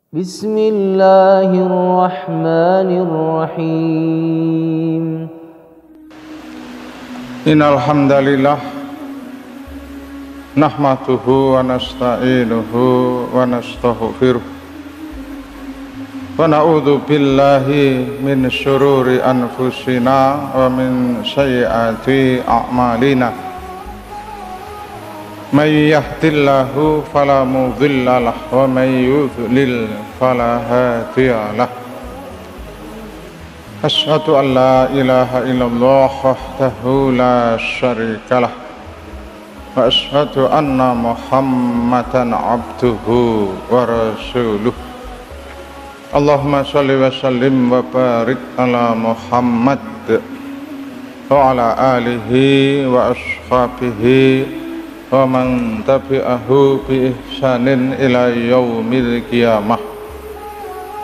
Bismillahirrahmanirrahim. Innal hamdalillah nahmaduhu wa nasta'inuhu wa nastaghfiruh wa na'udzu billahi min syururi anfusina wa min sayyiati a'malina. May yahdihillahu fala mudilla lahu wa may yudlil fala hadiya lahu. Asyhadu an la ilaha illallah wahdahu la syarika lah wa asyhadu anna Muhammadan abduhu wa rasuluh. Allahumma shalli wa sallim wa barik ala Muhammad wa ala alihi wa ashabihi wa man tabi'ahu bi ihsanin ila yaumil qiyamah.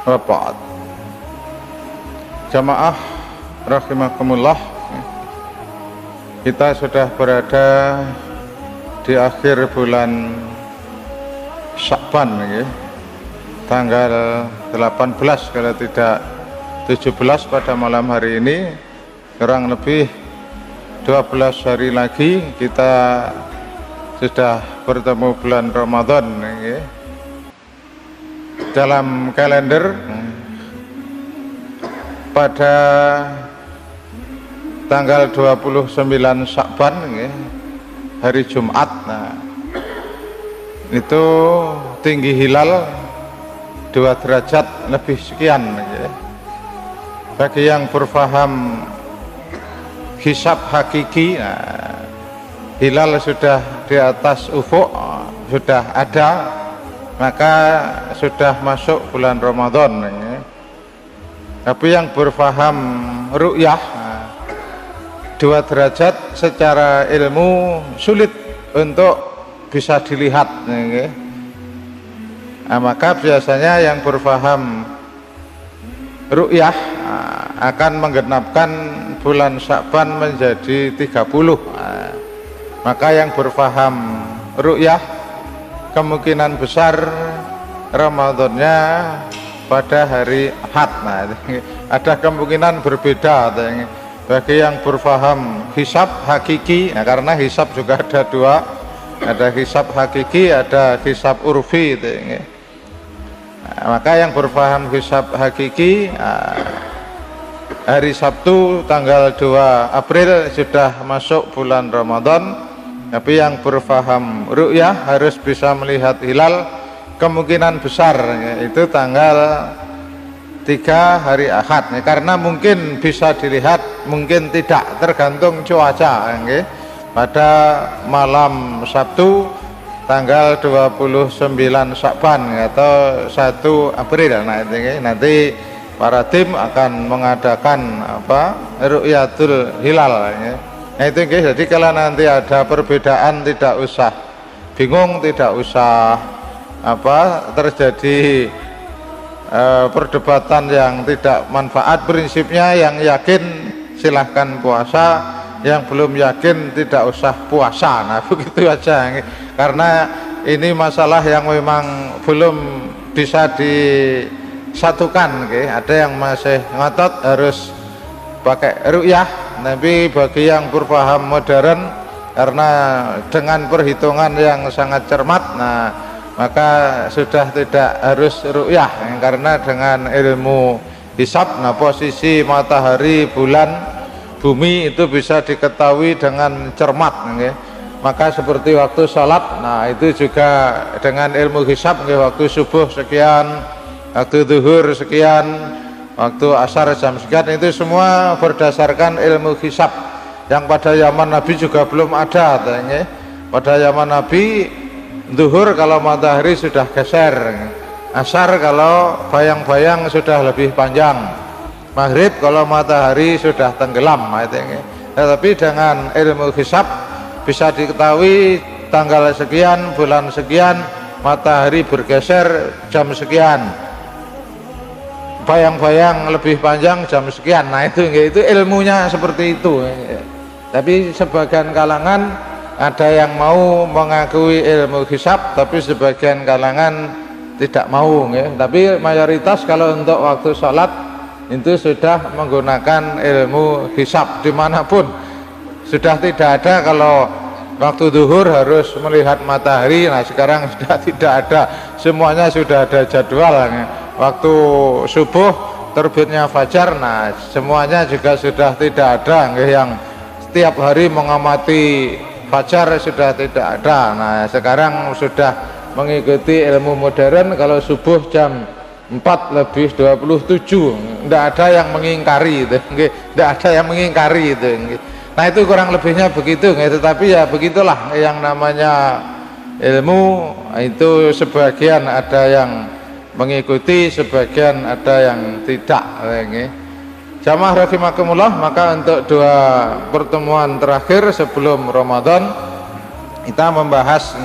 Wa ba'd. Jamaah rahimakumullah, kita sudah berada di akhir bulan Sya'ban ya. Tanggal 18 kalau tidak 17 pada malam hari ini, kurang lebih 12 hari lagi kita sudah bertemu bulan Ramadan ya. Dalam kalender pada tanggal 29 Sya'ban ya, hari Jumat, nah itu tinggi hilal 2 derajat lebih sekian ya. Bagi yang berfaham hisab hakiki, nah, hilal sudah di atas ufuk, sudah ada, maka sudah masuk bulan Ramadan ya. Tapi yang berfaham ru'yah 2 derajat secara ilmu sulit untuk bisa dilihat ya. Nah, maka biasanya yang berfaham ru'yah akan menggenapkan bulan Sya'ban menjadi 30. Maka yang berfaham ru'yah kemungkinan besar Ramadannya pada hari Ahad. Nah, ada kemungkinan berbeda bagi yang berfaham hisab hakiki, nah, karena hisab juga ada 2, ada hisab hakiki, ada hisab urfi nah, maka yang berfaham hisab hakiki, hari Sabtu tanggal 2 April sudah masuk bulan Ramadan. Tapi yang berfaham ru'yah harus bisa melihat hilal kemungkinan besar yaitu tanggal 3 hari Ahad ya. Karena mungkin bisa dilihat, mungkin tidak, tergantung cuaca ya. Pada malam Sabtu tanggal 29 Sya'ban atau 1 April. Nah, nanti para tim akan mengadakan ru'yatul hilal ya. Nah itu jadi kalau nanti ada perbedaan tidak usah bingung, tidak usah terjadi perdebatan yang tidak manfaat. Prinsipnya yang yakin silahkan puasa, yang belum yakin tidak usah puasa. Nah begitu aja, karena ini masalah yang memang belum bisa disatukan. Ada yang masih ngotot harus pakai ru'yah. Tapi bagi yang berpaham modern, karena dengan perhitungan yang sangat cermat, nah maka sudah tidak harus ru'yah karena dengan ilmu hisab, nah posisi matahari, bulan, bumi itu bisa diketahui dengan cermat ya. Maka seperti waktu sholat, nah itu juga dengan ilmu hisab ya, waktu subuh sekian, waktu zuhur sekian, waktu asar jam sekian, itu semua berdasarkan ilmu hisab yang pada zaman Nabi juga belum ada ya. Pada zaman Nabi zuhur kalau matahari sudah geser, asar kalau bayang-bayang sudah lebih panjang, maghrib kalau matahari sudah tenggelam ya. Tetapi dengan ilmu hisab bisa diketahui tanggal sekian, bulan sekian, matahari bergeser jam sekian, bayang-bayang lebih panjang jam sekian. Nah itu ilmunya seperti itu. Tapi sebagian kalangan ada yang mau mengakui ilmu hisab, tapi sebagian kalangan tidak mau nggih. Tapi mayoritas kalau untuk waktu sholat itu sudah menggunakan ilmu hisab dimanapun. Sudah tidak ada kalau waktu zuhur harus melihat matahari. Nah sekarang sudah tidak ada, semuanya sudah ada jadwal nggih. Waktu subuh terbitnya fajar, nah semuanya juga sudah tidak ada nggih, yang setiap hari mengamati fajar sudah tidak ada. Nah sekarang sudah mengikuti ilmu modern, kalau subuh jam 4:27 tidak ada yang mengingkari itu, tidak ada yang mengingkari itu. Nah itu kurang lebihnya begitu, tetapi ya begitulah yang namanya ilmu itu, sebagian ada yang mengikuti, sebagian ada yang tidak. Jamaah rahimakumullah, maka untuk dua pertemuan terakhir sebelum Ramadan kita membahas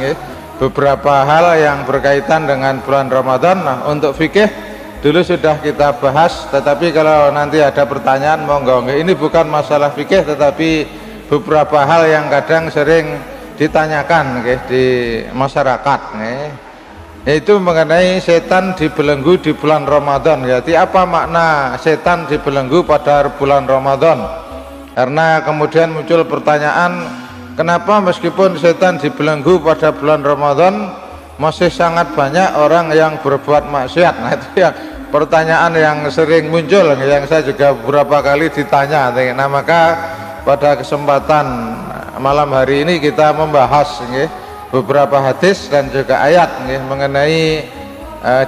beberapa hal yang berkaitan dengan bulan Ramadan. Nah untuk fikih dulu sudah kita bahas, tetapi kalau nanti ada pertanyaan monggo. Ini bukan masalah fikih, tetapi beberapa hal yang kadang sering ditanyakan di masyarakat, yaitu mengenai setan dibelenggu di bulan Ramadan. Jadi apa makna setan dibelenggu pada bulan Ramadan? Karena kemudian muncul pertanyaan, kenapa meskipun setan dibelenggu pada bulan Ramadan masih sangat banyak orang yang berbuat maksiat? Nah itu ya pertanyaan yang sering muncul, yang saya juga beberapa kali ditanya. Nah maka pada kesempatan malam hari ini kita membahas beberapa hadis dan juga ayat mengenai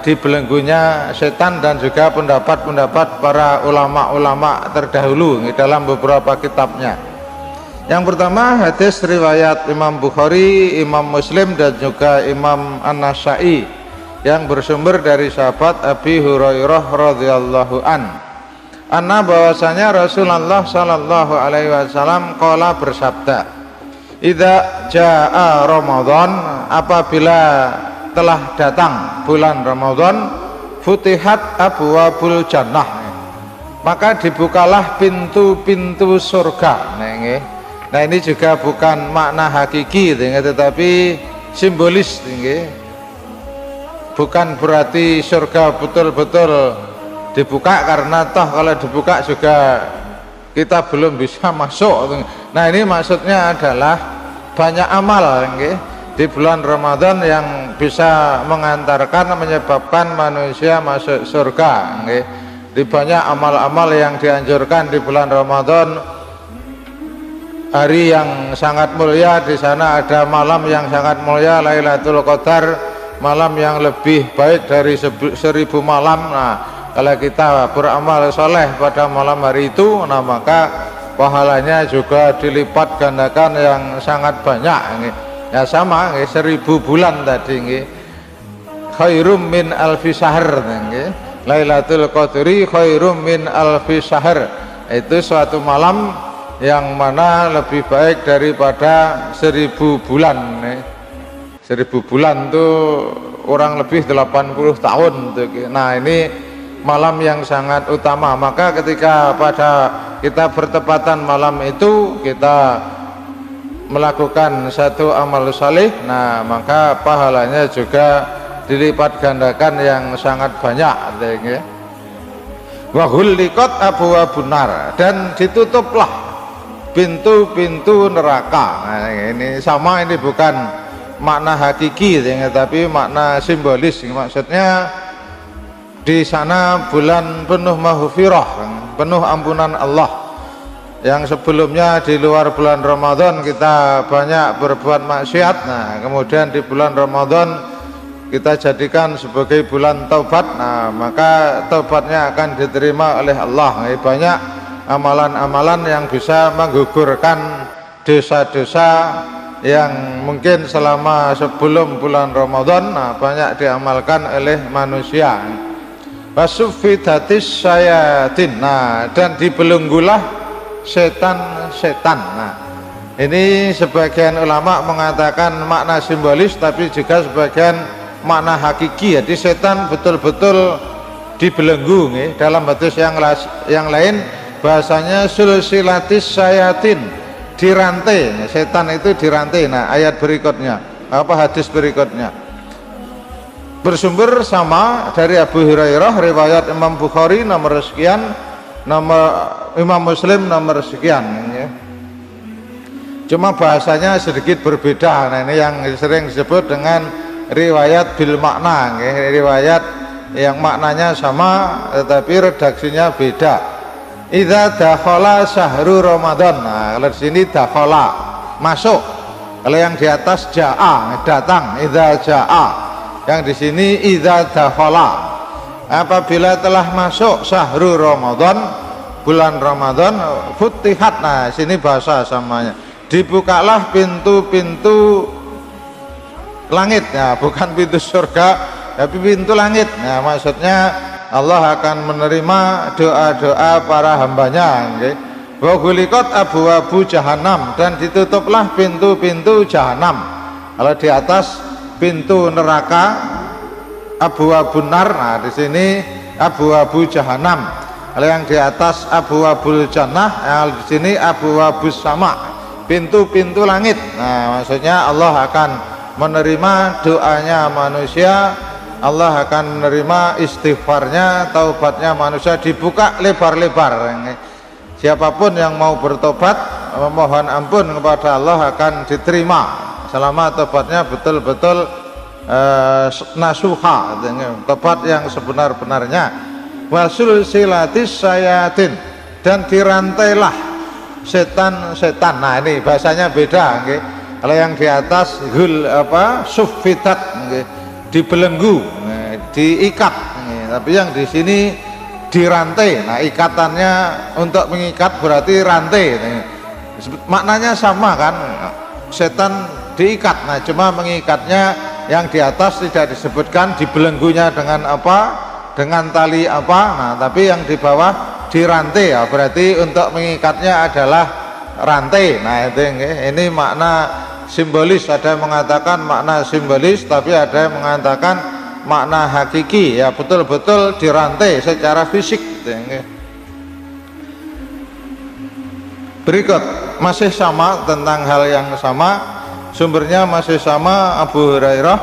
dibelenggunya setan, dan juga pendapat-pendapat para ulama-ulama terdahulu dalam beberapa kitabnya. Yang pertama hadis riwayat Imam Bukhari, Imam Muslim, dan juga Imam An-Nasai yang bersumber dari sahabat Abi Hurairah radhiyallahu anna, bahwasanya Rasulullah sallallahu alaihi wasallam qala bersabda, idza jaa Ramadan, apabila telah datang bulan Ramadan, futihat abwabul jannah, maka dibukalah pintu-pintu surga. Nah ini juga bukan makna hakiki, tetapi simbolis, bukan berarti surga betul-betul dibuka, karena toh kalau dibuka juga kita belum bisa masuk. Nah ini maksudnya adalah banyak amal di bulan Ramadan yang bisa mengantarkan, menyebabkan manusia masuk surga. Di banyak amal-amal yang dianjurkan di bulan Ramadan, hari yang sangat mulia, di sana ada malam yang sangat mulia, Lailatul Qadar, malam yang lebih baik dari 1000 malam. Nah kalau kita beramal soleh pada malam hari itu, nah maka pahalanya juga dilipat gandakan yang sangat banyak. Ya sama 1000 bulan tadi, khairum min alfi syahr, Lailatul Qadri khairum min alfi syahr, itu suatu malam yang mana lebih baik daripada 1000 bulan. 1000 bulan itu kurang lebih 80 tahun. Nah ini malam yang sangat utama, maka ketika pada kita bertepatan malam itu kita melakukan satu amal saleh, nah maka pahalanya juga dilipat gandakan yang sangat banyak. Wa ghulliqat abwabun nar, dan ditutuplah pintu-pintu neraka. Nah, ini sama, ini bukan makna hakiki, tapi makna simbolis. Maksudnya di sana bulan penuh maghfirah, penuh ampunan Allah. Yang sebelumnya di luar bulan Ramadan kita banyak berbuat maksiat, nah kemudian di bulan Ramadan kita jadikan sebagai bulan taubat, nah maka taubatnya akan diterima oleh Allah. Banyak amalan-amalan yang bisa menggugurkan dosa-dosa yang mungkin selama sebelum bulan Ramadan, nah banyak diamalkan oleh manusia. Wasuffidatis syayatin, nah dan dibelenggulah setan-setan. Nah ini sebagian ulama mengatakan makna simbolis, tapi juga sebagian makna hakiki. Jadi setan betul-betul dibelenggu. Dalam hadis yang lain bahasanya sulsilatis syayatin, dirantai, setan itu dirantai. Nah ayat berikutnya, apa hadis berikutnya, bersumber sama dari Abu Hurairah, riwayat Imam Bukhari nomor sekian, nomor Imam Muslim nomor sekian ya. Cuma bahasanya sedikit berbeda. Nah, ini yang sering disebut dengan riwayat bil makna ya. Riwayat yang maknanya sama tetapi redaksinya beda. Idza dakhala syahru Ramadan. Nah, kalau di sini dakhala masuk. Kalau yang di atas jaa datang, idza jaa. Yang di sini idza dakhala. Apabila telah masuk syahru Ramadan, bulan Ramadan, futihat. Nah, sini bahasa samanya. Dibukalah pintu-pintu langit, ya, bukan pintu surga, tapi pintu langit. Nah, maksudnya Allah akan menerima doa-doa para hambanya. Wa ghuliqat abwabu jahannam, dan ditutuplah pintu-pintu jahanam. Kalau di atas pintu neraka abwabun nar, nah di sini abwabu jahanam. Kalau yang di atas abwabul jannah, di sini abwabus sama, pintu-pintu langit. Nah, maksudnya Allah akan menerima doanya manusia, Allah akan menerima istighfarnya, taubatnya manusia, dibuka lebar-lebar. Siapapun yang mau bertobat, memohon ampun kepada Allah akan diterima selama tobatnya betul-betul nasuha, tobat yang sebenar-benarnya. Wasul silatis sayatin, dan dirantailah setan-setan. Nah, ini bahasanya beda nggih. Kalau yang di atas hul suffitat nggih, dibelenggu, diikat nggih. Tapi yang di sini dirantai. Nah, ikatannya untuk mengikat berarti rantai. Maknanya sama kan? Setan diikat. Nah, cuma mengikatnya yang di atas tidak disebutkan dibelenggunya dengan apa? Dengan tali apa? Nah, tapi yang di bawah dirantai, ya berarti untuk mengikatnya adalah rantai. Nah, itu ini makna simbolis. Ada yang mengatakan makna simbolis, tapi ada yang mengatakan makna hakiki, ya betul-betul dirantai secara fisik. Berikut masih sama tentang hal yang sama, sumbernya masih sama Abu Hurairah,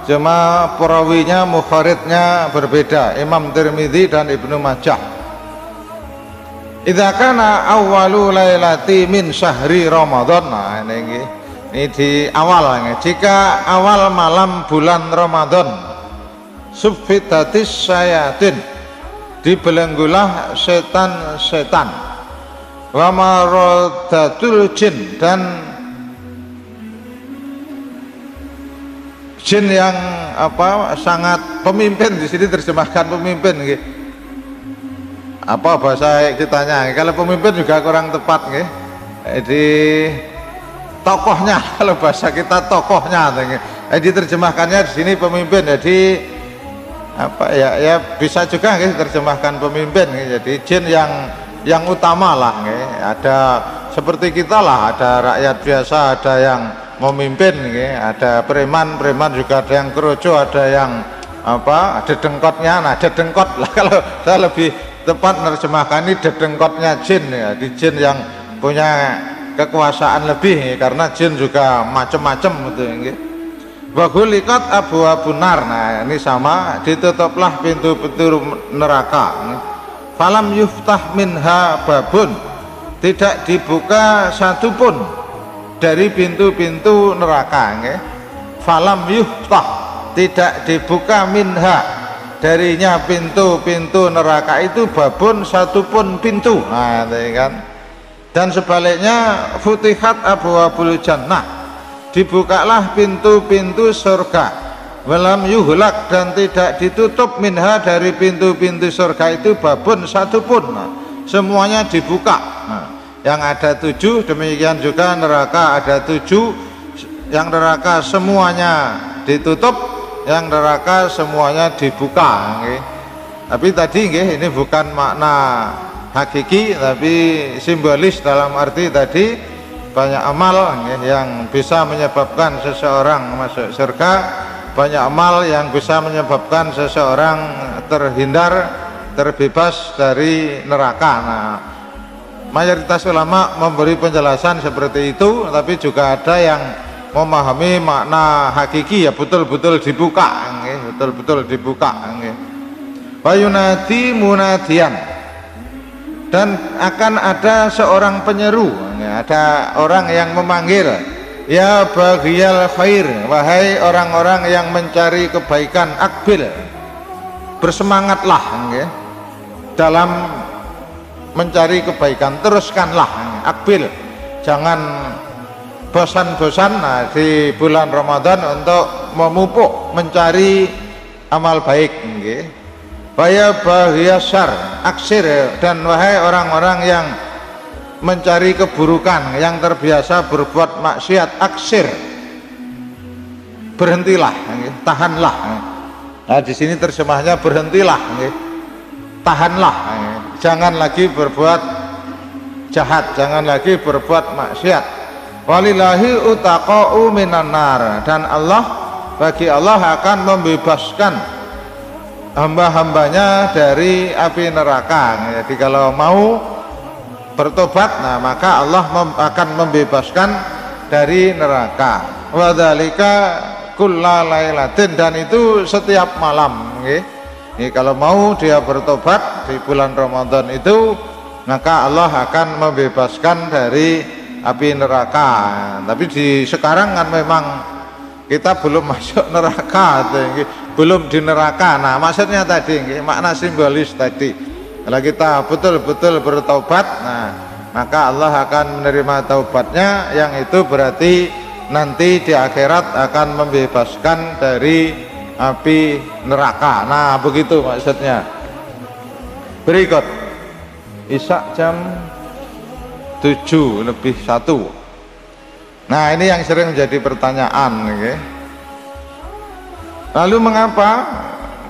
cuma perawinya mukharidnya berbeda, Imam Tirmidzi dan Ibnu Majah. Idza kana awwalu lailati min syahri Ramadan. Nah, ini di awal. Jika awal malam bulan Ramadan, suffitatis syayatin, dibelenggulah setan-setan, wa maradatul jin, dan jin yang sangat pemimpin. Di sini terjemahkan pemimpin nggih. Apa bahasa kitanya? Kalau pemimpin juga kurang tepat nggih. Jadi tokohnya, kalau bahasa kita tokohnya. Diterjemahkannya di sini pemimpin. Jadi ya bisa juga nggih terjemahkan pemimpin nggih. Jadi jin yang utama lah nggih. Ada seperti kita lah, ada rakyat biasa, ada yang memimpin nggih, ada preman juga, ada yang keroco, ada yang ada dengkotnya. Nah, dedengkot lah kalau saya lebih tepat menerjemahkan ini, dedengkotnya jin ya, di jin yang punya kekuasaan lebih ya, karena jin juga macam-macam gitu nggih. Wa ghuliqat abwabun nar. Nah, ini sama, ditutuplah pintu-pintu neraka. Falam yuftah minha babun, tidak dibuka satupun dari pintu-pintu neraka nggih. Falam yuftah, tidak dibuka minha, darinya pintu-pintu neraka itu, babun, satupun pintu. Nah, kan. Dan sebaliknya futihat abwabul jannah, dibukalah pintu-pintu surga, walam yuhlak, dan tidak ditutup minha, dari pintu-pintu surga itu, babun, satupun. Nah, semuanya dibuka. Nah, yang ada 7, demikian juga neraka ada 7. Yang neraka semuanya ditutup, yang neraka semuanya dibuka nggih. Tapi tadi nggih, ini bukan makna hakiki tapi simbolis, dalam arti tadi banyak amal nggih, yang bisa menyebabkan seseorang masuk surga, banyak amal yang bisa menyebabkan seseorang terhindar, terbebas dari neraka. Nah, mayoritas ulama memberi penjelasan seperti itu, tapi juga ada yang memahami makna hakiki, ya betul-betul dibuka nggih, betul-betul dibuka nggih. Wa yunadi munadian, dan akan ada seorang penyeru, ada orang yang memanggil, ya baghiyal khair, wahai orang-orang yang mencari kebaikan, akbil, bersemangatlah nggih dalam mencari kebaikan, teruskanlah, akbil, jangan bosan-bosan di bulan Ramadan untuk memupuk mencari amal baik nggih. Waya baghiyasar, aksir, dan wahai orang-orang yang mencari keburukan, yang terbiasa berbuat maksiat, aksir, berhentilah, tahanlah. Nah, di sini terjemahnya berhentilah, tahanlah, jangan lagi berbuat jahat, jangan lagi berbuat maksiat. Walillahi utaqa'u minan nar, dan bagi Allah akan membebaskan hamba-hambanya dari api neraka. Jadi kalau mau bertobat, nah maka Allah akan membebaskan dari neraka. Wadzalika kullalailatin, dan itu setiap malam nggih. Ini kalau mau dia bertobat di bulan Ramadan itu, maka Allah akan membebaskan dari api neraka. Tapi sekarang kan memang kita belum masuk neraka, belum di neraka. Nah maksudnya tadi makna simbolis tadi, kalau kita betul-betul bertobat, nah maka Allah akan menerima taubatnya, yang itu berarti nanti di akhirat akan membebaskan dari api neraka. Nah begitu maksudnya. Berikut Isya jam 7:01. Nah ini yang sering menjadi pertanyaan, okay? Lalu mengapa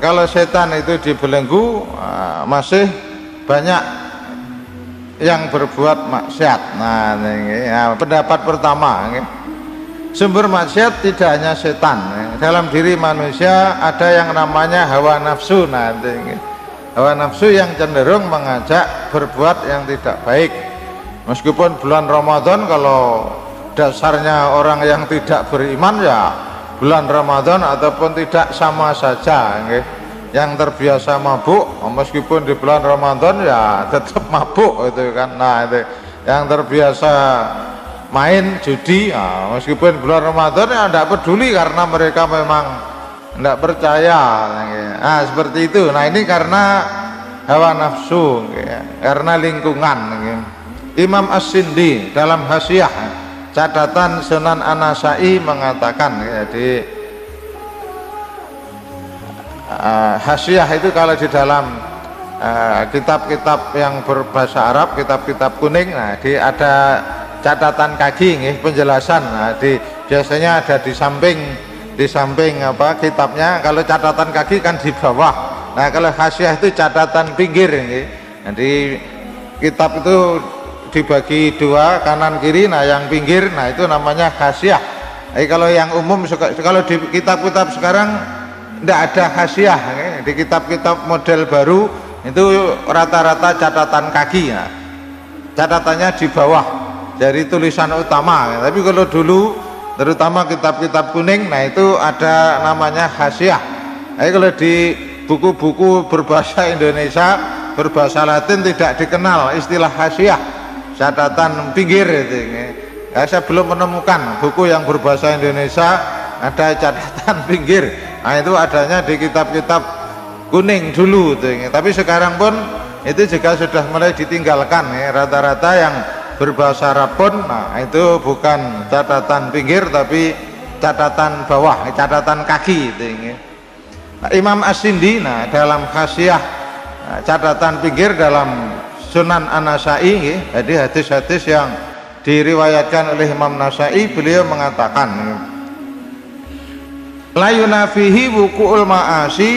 kalau setan itu dibelenggu masih banyak yang berbuat maksiat? Nah ini pendapat pertama, okay? Sumber maksiat tidak hanya setan, dalam diri manusia ada yang namanya hawa nafsu. Nah ini hawa nafsu yang cenderung mengajak berbuat yang tidak baik. Meskipun bulan Ramadan, kalau dasarnya orang yang tidak beriman, ya bulan Ramadan ataupun tidak sama saja nggih. Yang terbiasa mabuk meskipun di bulan Ramadan ya tetap mabuk itu kan. Nah itu yang terbiasa main judi, ya, meskipun bulan Ramadan ya tidak peduli karena mereka memang tidak percaya. Nah seperti itu. Nah ini karena hawa nafsu nggih, karena lingkungan nggih. Imam As-Sindi dalam Hasyiah catatan Sunan An-Nasa'i mengatakan, jadi Hasyiah itu kalau di dalam kitab-kitab yang berbahasa Arab, kitab-kitab kuning, nah ada catatan kaki nih, penjelasan. Nah, biasanya ada di samping apa kitabnya. Kalau catatan kaki kan di bawah. Nah kalau Hasyiah itu catatan pinggir nih. Jadi kitab itu dibagi dua, kanan kiri. Nah yang pinggir, nah itu namanya Hasyiah. Kalau yang umum, kalau di kitab-kitab sekarang tidak ada Hasyiah. Di kitab-kitab model baru itu rata-rata catatan kaki. Nah, catatannya di bawah dari tulisan utama. Tapi kalau dulu, terutama kitab-kitab kuning, nah itu ada namanya Hasyiah. Kalau di buku-buku berbahasa Indonesia, berbahasa Latin tidak dikenal istilah Hasyiah, catatan pinggir itu. Saya belum menemukan buku yang berbahasa Indonesia ada catatan pinggir. Nah itu adanya di kitab-kitab kuning dulu itu. Tapi sekarang pun itu juga sudah mulai ditinggalkan ya. Rata-rata yang berbahasa Arab pun, nah itu bukan catatan pinggir tapi catatan bawah, catatan kaki itu. Nah, Imam As-Sindi, nah dalam Hasyiah, nah, catatan pinggir dalam Sunan An-Nasa'i, jadi hadis-hadis yang diriwayatkan oleh Imam Nasa'i, beliau mengatakan la yunafihi wuku'ul ma'asi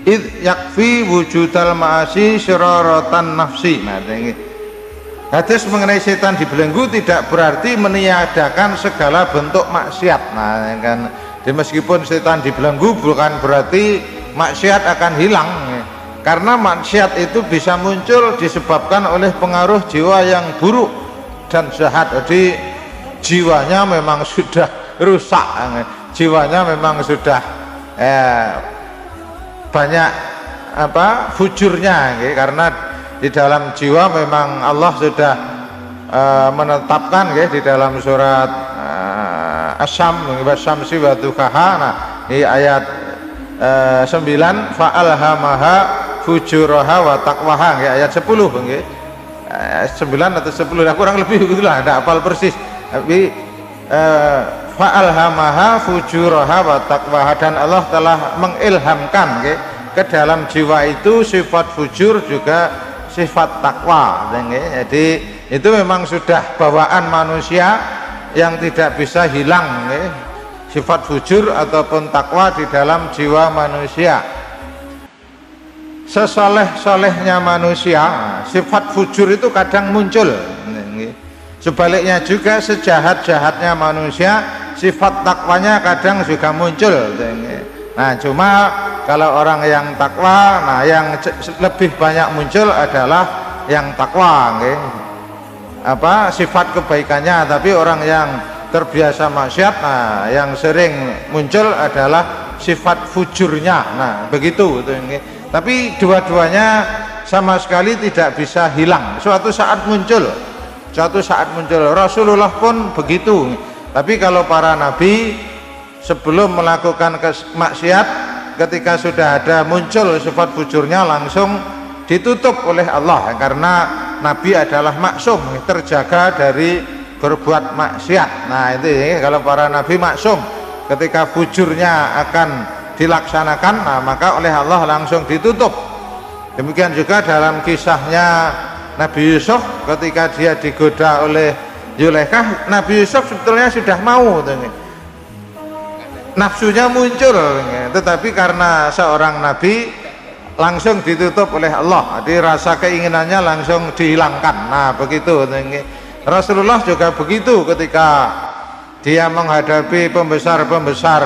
id yakfi wujudal ma'asi syiraratan nafsi. Nah ini hadis mengenai setan dibelenggu tidak berarti meniadakan segala bentuk maksiat. Nah kan, meskipun setan dibelenggu bukan berarti maksiat akan hilang, karena maksiat itu bisa muncul disebabkan oleh pengaruh jiwa yang buruk dan jahat. Jadi jiwanya memang sudah rusak, jiwanya memang sudah banyak fujurnya, karena di dalam jiwa memang Allah sudah menetapkan di dalam surat Asy-Syamsi wa Duhaha. Nah, di ayat 9 fa'alhamaha fujuraha wa taqwaha, ayat 10 9 atau 10, kurang lebih begitulah, tidak hafal persis, tapi fa'alhamaha fujuraha wa taqwaha, dan Allah telah mengilhamkan ke dalam jiwa itu sifat fujur juga sifat takwa. Jadi itu memang sudah bawaan manusia yang tidak bisa hilang, sifat fujur ataupun takwa di dalam jiwa manusia. Sesoleh-solehnya manusia, sifat fujur itu kadang muncul. Sebaliknya juga sejahat-jahatnya manusia, sifat takwanya kadang juga muncul. Nah, cuma kalau orang yang takwa, nah yang lebih banyak muncul adalah yang takwa, sifat kebaikannya. Tapi orang yang terbiasa maksiat, nah yang sering muncul adalah sifat fujurnya. Nah, begitu. Tapi dua-duanya sama sekali tidak bisa hilang. Suatu saat muncul. Rasulullah pun begitu. Tapi kalau para nabi sebelum melakukan maksiat, ketika sudah ada muncul sifat fujurnya langsung ditutup oleh Allah, karena nabi adalah maksum, terjaga dari berbuat maksiat. Nah, itu kalau para nabi maksum, ketika fujurnya akan dilaksanakan, nah maka oleh Allah langsung ditutup. Demikian juga dalam kisahnya Nabi Yusuf, ketika dia digoda oleh Zulaikha, Nabi Yusuf sebetulnya sudah mau, nafsunya muncul, tetapi karena seorang nabi langsung ditutup oleh Allah, jadi rasa keinginannya langsung dihilangkan. Nah, begitu. Rasulullah juga begitu, ketika dia menghadapi pembesar-pembesar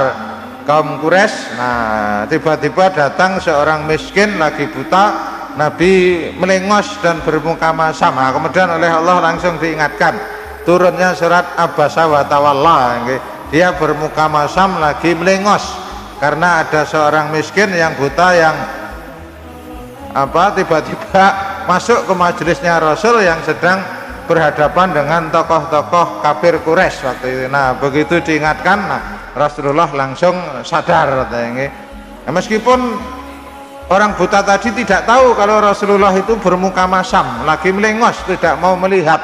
kaum Quraisy. Nah, tiba-tiba datang seorang miskin lagi buta, Nabi melengos dan bermuka masam. Nah, kemudian oleh Allah langsung diingatkan, turunnya surat Abasa wa Tawalla. Dia bermuka masam lagi melengos karena ada seorang miskin yang buta yang tiba-tiba masuk ke majelisnya Rasul yang sedang berhadapan dengan tokoh-tokoh kafir Quraisy waktu itu. Nah, begitu diingatkan, nah Rasulullah langsung sadar. Nah, meskipun orang buta tadi tidak tahu kalau Rasulullah itu bermuka masam lagi melengos, tidak mau melihat,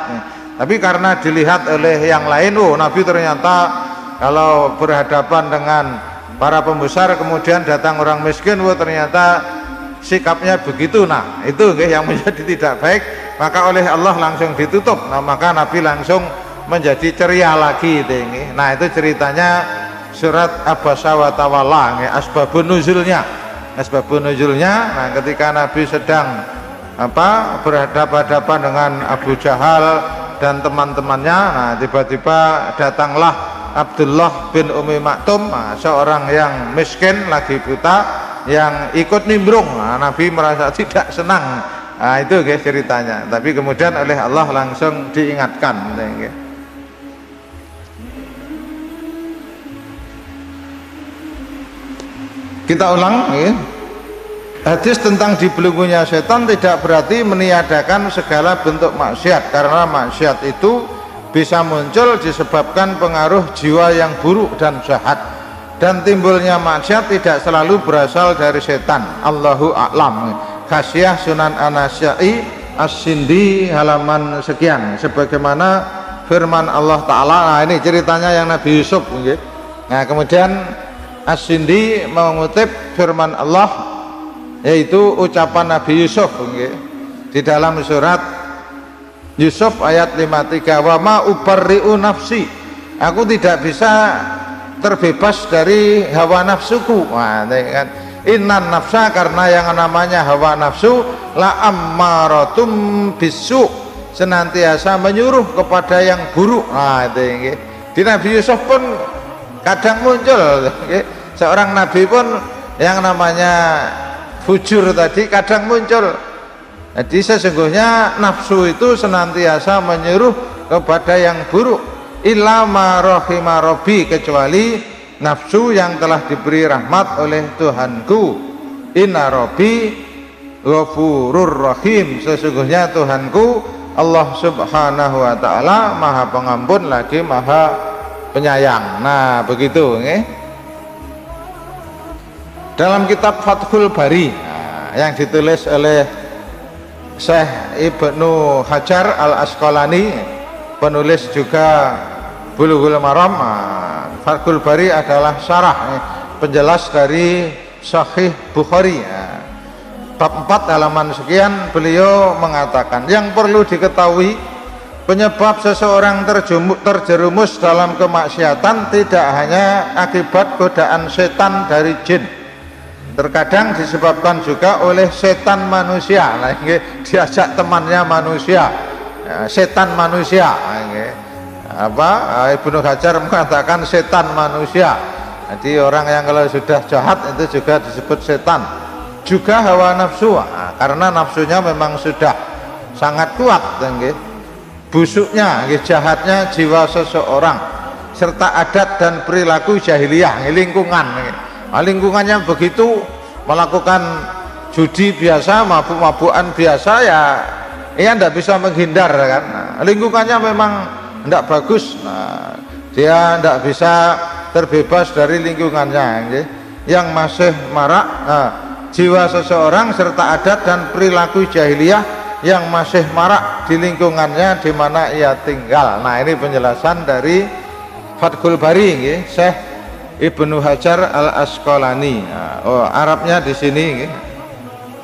tapi karena dilihat oleh yang lain, Nabi ternyata kalau berhadapan dengan para pembesar kemudian datang orang miskin, ternyata sikapnya begitu. Nah, itu yang menjadi tidak baik, maka oleh Allah langsung ditutup. Nah, maka Nabi langsung menjadi ceria lagi. Nah, itu ceritanya surat Abasa wa Tawalla, asbabun nuzulnya. Nah, ketika Nabi sedang berhadapan-hadapan dengan Abu Jahal dan teman-temannya, nah tiba-tiba datanglah Abdullah bin Umi Maktum, seorang yang miskin lagi buta yang ikut nimbrung. Nah, Nabi merasa tidak senang. Nah, itu ceritanya. Tapi kemudian oleh Allah langsung diingatkan. Kita ulang. Hadis tentang dibelenggunya setan tidak berarti meniadakan segala bentuk maksiat, karena maksiat itu bisa muncul disebabkan pengaruh jiwa yang buruk dan jahat, dan timbulnya maksiat tidak selalu berasal dari setan. Allahu a'lam. Khasiyah Sunan An-Nasa'i As-Sindi halaman sekian, sebagaimana firman Allah Ta'ala. Nah, ini ceritanya yang Nabi Yusuf. Nah, kemudian As-Sindi mengutip firman Allah, yaitu ucapan Nabi Yusuf di dalam surat Yusuf ayat 53, wa ma ubarri'u nafsi, aku tidak bisa terbebas dari hawa nafsuku. Nah, kan innan nafsa, karena yang namanya hawa nafsu la ammaratum bisu, senantiasa menyuruh kepada yang buruk. Nah, itu di Nabi Yusuf pun kadang muncul, seorang nabi pun yang namanya fujur tadi kadang muncul. Jadi sesungguhnya nafsu itu senantiasa menyuruh kepada yang buruk, illa ma rahima rabbi, kecuali nafsu yang telah diberi rahmat oleh Tuhanku. Inna Rabbi Ghafurur Rahim, sesungguhnya Tuhanku Allah Subhanahu wa taala Maha Pengampun lagi Maha Penyayang. Nah, begitu nggih. Dalam kitab Fathul Bari yang ditulis oleh Syekh Ibnu Hajar Al-Asqalani, penulis juga Bulughul Maram. Fathul Bari adalah syarah penjelas dari Sahih Bukhari. Bab 4 halaman sekian beliau mengatakan, yang perlu diketahui penyebab seseorang terjerumus dalam kemaksiatan tidak hanya akibat godaan setan dari jin, terkadang disebabkan juga oleh setan manusia. Nah, ini diajak temannya manusia, setan manusia. Ibnu Hajar mengatakan setan manusia. Jadi orang yang kalau sudah jahat itu juga disebut setan. Juga hawa nafsu, karena nafsunya memang sudah sangat kuat, busuknya, jahatnya jiwa seseorang, serta adat dan perilaku jahiliyah, lingkungan. Lingkungannya begitu, melakukan judi biasa, mabuk-mabukan biasa, ya tidak bisa menghindar kan. Lingkungannya memang tidak bagus, dia tidak bisa terbebas dari lingkungannya yang masih marak. Jiwa seseorang serta adat dan perilaku jahiliyah yang masih marak di lingkungannya di mana ia tinggal. Nah, ini penjelasan dari Fathul Bari, Syekh Ibnu Hajar Al-Asqalani. Arabnya di sini,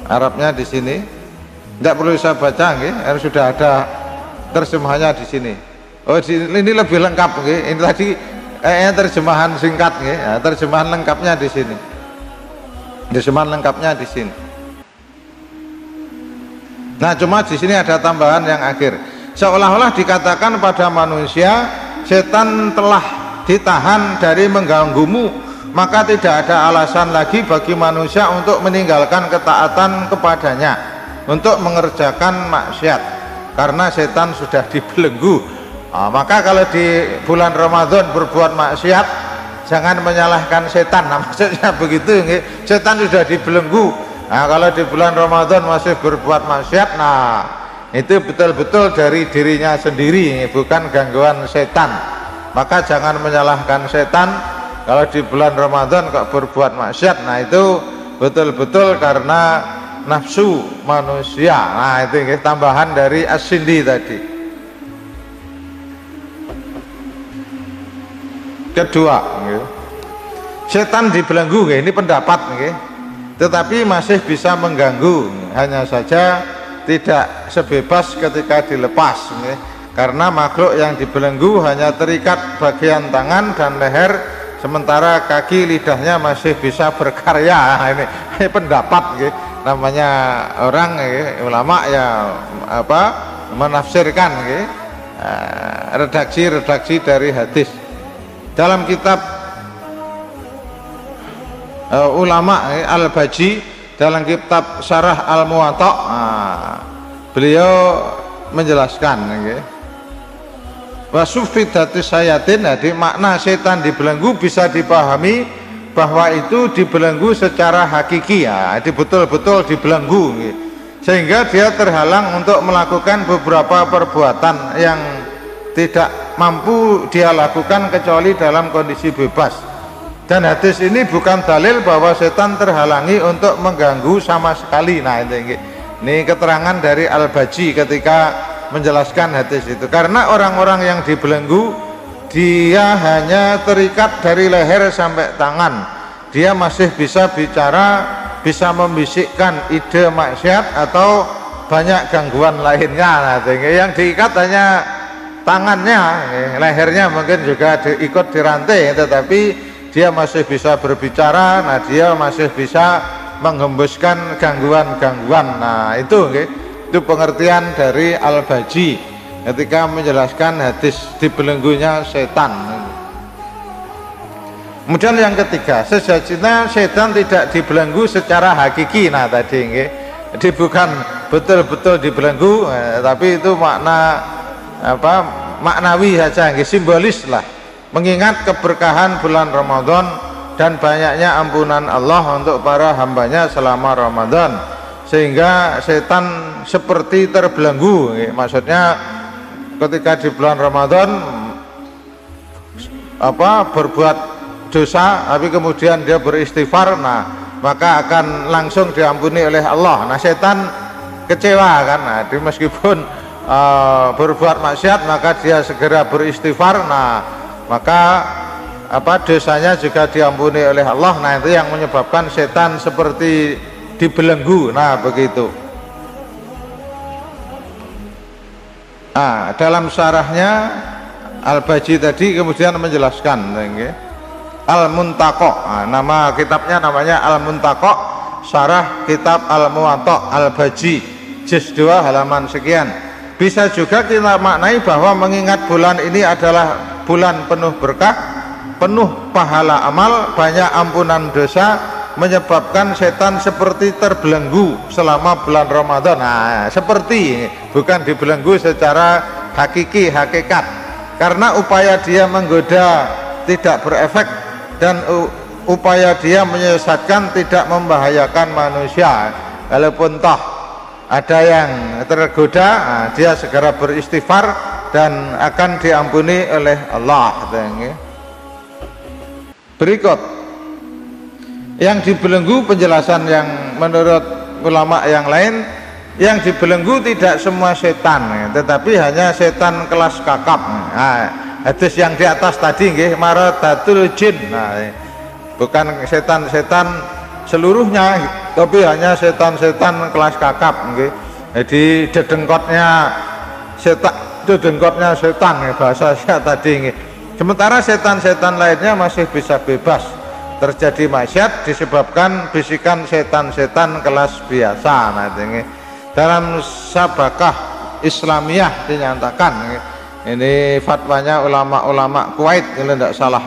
Arabnya di sini. Tidak perlu saya baca, harus sudah ada terjemahannya di sini. Ini lebih lengkap, ini tadi terjemahan singkat, terjemahan lengkapnya di sini. Terjemahan lengkapnya di sini. Nah, cuma di sini ada tambahan yang akhir. Seolah-olah dikatakan pada manusia, setan telah ditahan dari mengganggumu, maka tidak ada alasan lagi bagi manusia untuk meninggalkan ketaatan kepadanya, untuk mengerjakan maksiat, karena setan sudah dibelenggu. Maka kalau di bulan Ramadan berbuat maksiat, jangan menyalahkan setan. Nah, maksudnya begitu, setan sudah dibelenggu. Nah, kalau di bulan Ramadan masih berbuat maksiat, nah itu betul-betul dari dirinya sendiri, bukan gangguan setan. Maka jangan menyalahkan setan kalau di bulan Ramadan kok berbuat maksiat. Nah, itu betul-betul karena nafsu manusia. Nah, itu tambahan dari As-Sindi tadi. Kedua, setan dibelenggu, ini pendapat, tetapi masih bisa mengganggu, hanya saja tidak sebebas ketika dilepas, karena makhluk yang dibelenggu hanya terikat bagian tangan dan leher, sementara kaki lidahnya masih bisa berkarya. Ini pendapat, namanya orang, ulama ya menafsirkan, redaksi dari hadis. Dalam kitab ulama Al-Baji, dalam kitab Syarah Al-Muwatta, beliau menjelaskan wasufidati sayatin. Jadi makna setan dibelenggu bisa dipahami bahwa itu dibelenggu secara hakiki, jadi betul-betul dibelenggu, sehingga dia terhalang untuk melakukan beberapa perbuatan yang tidak mampu dia lakukan kecuali dalam kondisi bebas. Dan hadis ini bukan dalil bahwa setan terhalangi untuk mengganggu sama sekali. Nah, ini keterangan dari Al-Baji ketika menjelaskan hadis itu. Karena orang-orang yang dibelenggu, dia hanya terikat dari leher sampai tangan, dia masih bisa bicara, bisa membisikkan ide maksiat atau banyak gangguan lainnya. Nah, yang diikat hanya tangannya, lehernya mungkin juga ikut dirantai, tetapi dia masih bisa berbicara. Nah, dia masih bisa menghembuskan gangguan-gangguan. Nah, itu pengertian dari Al-Baji ketika menjelaskan hadis dibelenggunya setan. Kemudian yang ketiga, sejatinya setan tidak dibelenggu secara hakiki. Nah, tadi jadi bukan betul-betul dibelenggu, tapi itu makna maknawi saja, simbolis lah, mengingat keberkahan bulan Ramadan, dan banyaknya ampunan Allah untuk para hambanya selama Ramadan, sehingga setan seperti terbelenggu. Maksudnya ketika di bulan Ramadan berbuat dosa tapi kemudian dia beristighfar, nah maka akan langsung diampuni oleh Allah. Nah setan kecewa kan, nah, meskipun berbuat maksiat maka dia segera beristighfar, nah maka dosanya juga diampuni oleh Allah. Nah itu yang menyebabkan setan seperti dibelenggu. Nah begitu. Dalam syarahnya Al-Baji tadi kemudian menjelaskan Al-Muntaqo, nama kitabnya namanya Al-Muntaqo, syarah kitab Al-Muwatta Al-Baji, juz 2 halaman sekian. Bisa juga kita maknai bahwa mengingat bulan ini adalah bulan penuh berkah, penuh pahala amal, banyak ampunan dosa, menyebabkan setan seperti terbelenggu selama bulan Ramadan. Nah seperti, bukan dibelenggu secara hakikat, karena upaya dia menggoda tidak berefek dan upaya dia menyesatkan tidak membahayakan manusia. Walaupun toh ada yang tergoda, dia segera beristighfar dan akan diampuni oleh Allah. Berikut yang dibelenggu, penjelasan yang menurut ulama yang lain, yang dibelenggu tidak semua setan, tetapi hanya setan kelas kakap. Hadis yang di atas tadi maradatul jin, bukan setan-setan seluruhnya, tapi hanya setan-setan kelas kakap. Jadi dedengkotnya setan bahasa saya tadi. Sementara setan-setan lainnya masih bisa bebas terjadi maksiat disebabkan bisikan setan-setan kelas biasa. Nah, dalam Sabakah Islamiyah dinyatakan, ini fatwanya ulama-ulama Kuwait kalau tidak salah.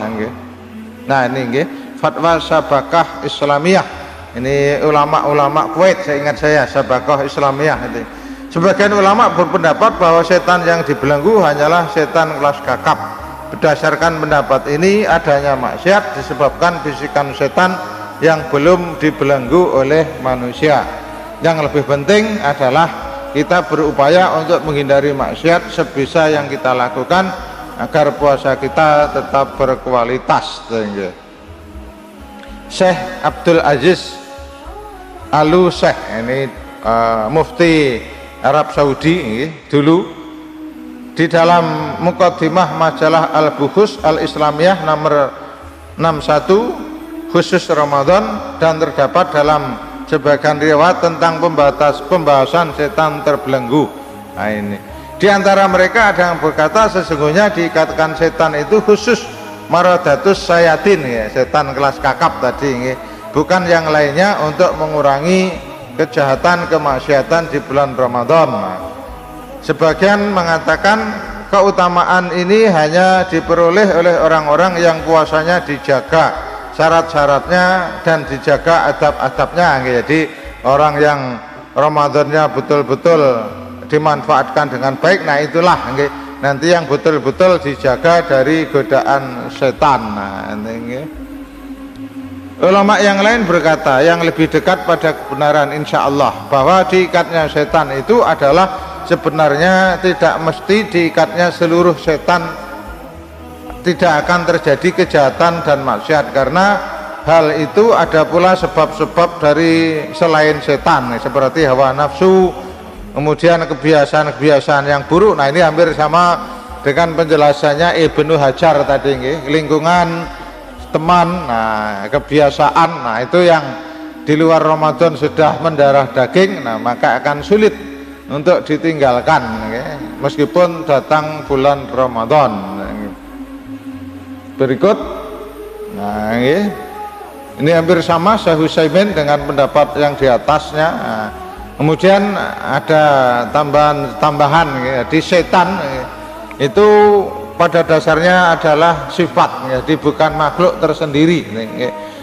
Nah ini fatwa Sabakah Islamiyah, ini ulama-ulama Kuwait, saya ingat saya Sabakah Islamiyah. Sebagian ulama berpendapat bahwa setan yang dibelenggu hanyalah setan kelas kakap. Berdasarkan pendapat ini, adanya maksiat disebabkan bisikan setan yang belum dibelenggu oleh manusia. Yang lebih penting adalah kita berupaya untuk menghindari maksiat sebisa yang kita lakukan agar puasa kita tetap berkualitas. Syekh Abdul Aziz Alu Syekh, ini mufti Arab Saudi dulu, di dalam muqaddimah majalah Al-Buhus Al-Islamiyah nomor 61 khusus Ramadan, dan terdapat dalam sebagian riwayat tentang pembahasan setan terbelenggu. Nah ini di antara mereka ada yang berkata sesungguhnya dikatakan setan itu khusus maradatus sayatin, setan kelas kakap tadi, bukan yang lainnya, untuk mengurangi kejahatan kemaksiatan di bulan Ramadan. Sebagian mengatakan keutamaan ini hanya diperoleh oleh orang-orang yang puasanya dijaga syarat-syaratnya dan dijaga adab-adabnya. Jadi orang yang Ramadannya betul-betul dimanfaatkan dengan baik, nah itulah nanti yang betul-betul dijaga dari godaan setan. Nah, ulama yang lain berkata yang lebih dekat pada kebenaran insya Allah bahwa diikatnya setan itu adalah sebenarnya tidak mesti diikatnya seluruh setan, tidak akan terjadi kejahatan dan maksiat, karena hal itu ada pula sebab-sebab dari selain setan seperti hawa nafsu, kemudian kebiasaan-kebiasaan yang buruk. Nah ini hampir sama dengan penjelasannya Ibnu Hajar tadi, lingkungan, teman, nah kebiasaan, nah itu yang di luar Ramadan sudah mendarah daging, nah maka akan sulit untuk ditinggalkan meskipun datang bulan Ramadan. Berikut, nah ini hampir sama Syekh Utsaimin dengan pendapat yang di atasnya. Nah, kemudian ada tambahan di setan itu pada dasarnya adalah sifat, jadi bukan makhluk tersendiri.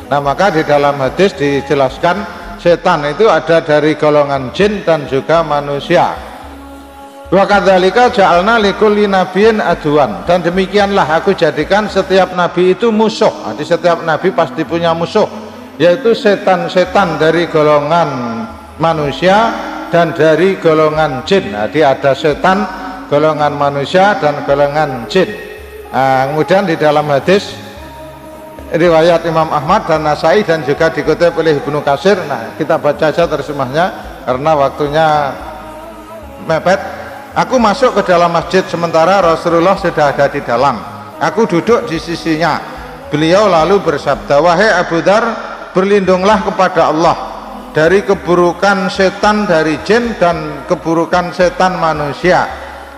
Nah maka di dalam hadis dijelaskan setan itu ada dari golongan jin dan juga manusia. Wa kadzalika ja'alna likulli nabiyyin aduwan, dan demikianlah aku jadikan setiap nabi itu musuh. Jadi setiap nabi pasti punya musuh, yaitu setan-setan dari golongan manusia dan dari golongan jin. Jadi ada setan golongan manusia dan golongan jin. Kemudian di dalam hadis riwayat Imam Ahmad dan Nasai dan juga dikutip oleh Ibnu Katsir. Nah, kita baca saja terjemahnya karena waktunya mepet. Aku masuk ke dalam masjid sementara Rasulullah sudah ada di dalam. Aku duduk di sisinya. Beliau lalu bersabda, wahai Abu Dzar, berlindunglah kepada Allah dari keburukan setan dari jin dan keburukan setan manusia.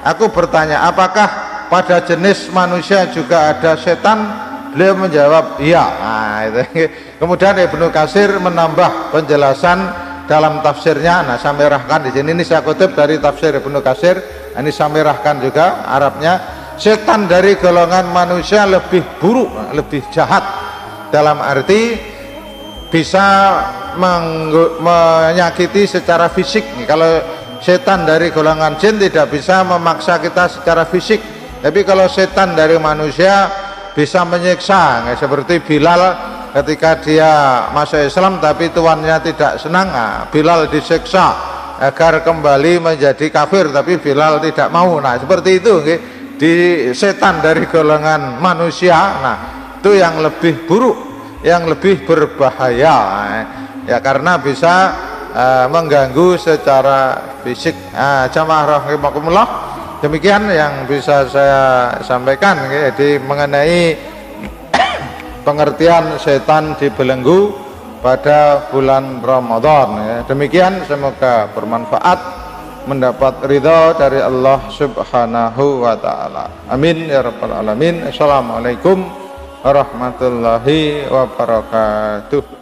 Aku bertanya, apakah pada jenis manusia juga ada setan? Beliau menjawab, iya. Nah, itu. Kemudian Ibnu Katsir menambah penjelasan dalam tafsirnya. Nah, saya merahkan di sini, ini saya kutip dari tafsir Ibnu Katsir. Ini saya merahkan juga Arabnya. Setan dari golongan manusia lebih buruk, lebih jahat, dalam arti bisa menyakiti secara fisik. Kalau setan dari golongan jin tidak bisa memaksa kita secara fisik, tapi kalau setan dari manusia bisa menyiksa, seperti Bilal ketika dia masuk Islam tapi tuannya tidak senang. Bilal disiksa agar kembali menjadi kafir, tapi Bilal tidak mau. Nah, seperti itu di setan dari golongan manusia. Nah, itu yang lebih buruk, yang lebih berbahaya, ya, karena bisa mengganggu secara fisik. Jamaah rahimakumullah, demikian yang bisa saya sampaikan jadi mengenai pengertian setan dibelenggu pada bulan Ramadan, ya. Demikian, semoga bermanfaat, mendapat ridha dari Allah Subhanahu wa taala. Amin ya rabbal alamin. Assalamualaikum warahmatullahi wabarakatuh.